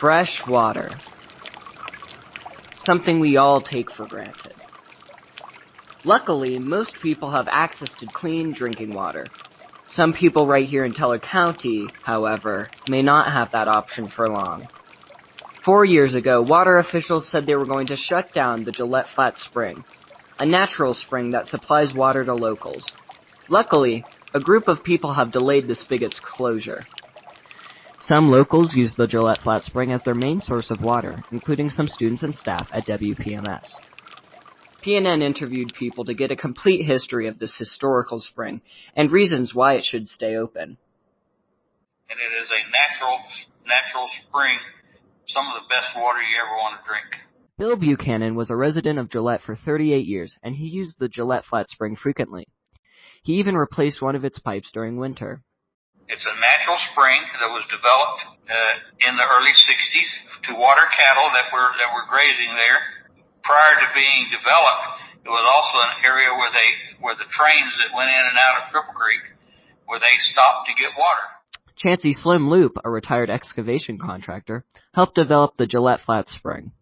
Fresh water. Something we all take for granted. Luckily, most people have access to clean drinking water. Some people right here in Teller County, however, may not have that option for long. 4 years ago, water officials said they were going to shut down the Gillette Flats spring, a natural spring that supplies water to locals. Luckily, a group of people have delayed the spigot's closure. Some locals use the Gillette Flats spring as their main source of water, including some students and staff at WPMS. PNN interviewed people to get a complete history of this historical spring and reasons why it should stay open. And it is a natural spring, some of the best water you ever want to drink. Bill Buchanan was a resident of Gillette for 38 years, and he used the Gillette Flats spring frequently. He even replaced one of its pipes during winter. It's a natural spring that was developed in the early 60s to water cattle that were grazing there. Prior to being developed, it was also an area where the trains that went in and out of Cripple Creek, where they stopped to get water. Chancey Slim Loop, a retired excavation contractor, helped develop the Gillette Flats spring.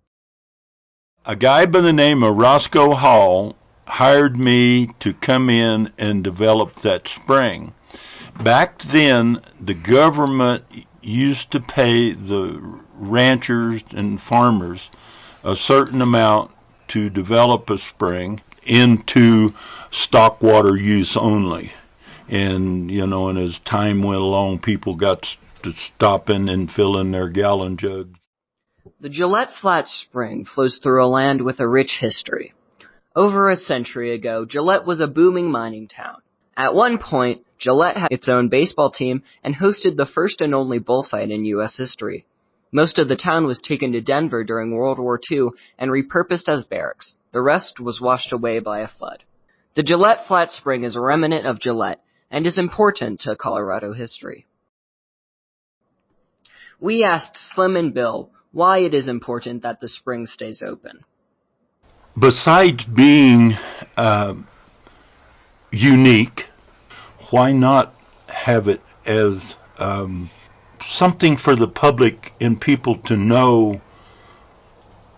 A guy by the name of Roscoe Hall hired me to come in and develop that spring. Back then, the government used to pay the ranchers and farmers a certain amount to develop a spring into stock water use only. And, and as time went along, people got to stopping and filling their gallon jugs. The Gillette Flats spring flows through a land with a rich history. Over a century ago, Gillette was a booming mining town. At one point, Gillette had its own baseball team and hosted the first and only bullfight in U.S. history. Most of the town was taken to Denver during World War II and repurposed as barracks. The rest was washed away by a flood. The Gillette Flats spring is a remnant of Gillette and is important to Colorado history. We asked Slim and Bill why it is important that the spring stays open. Besides being unique, why not have it as something for the public and people to know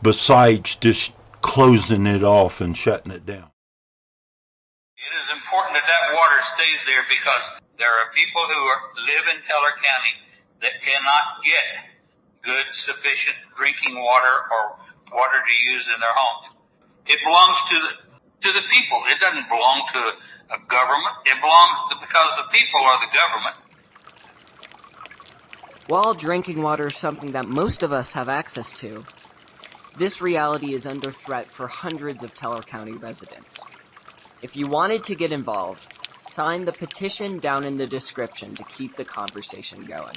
besides just closing it off and shutting it down? It is important that water stays there because there are people who live in Teller County that cannot get good, sufficient drinking water or water to use in their homes. It belongs to the people. It doesn't belong to a government. It belongs because the people are the government. While drinking water is something that most of us have access to, this reality is under threat for hundreds of Teller County residents. If you wanted to get involved, sign the petition down in the description to keep the conversation going.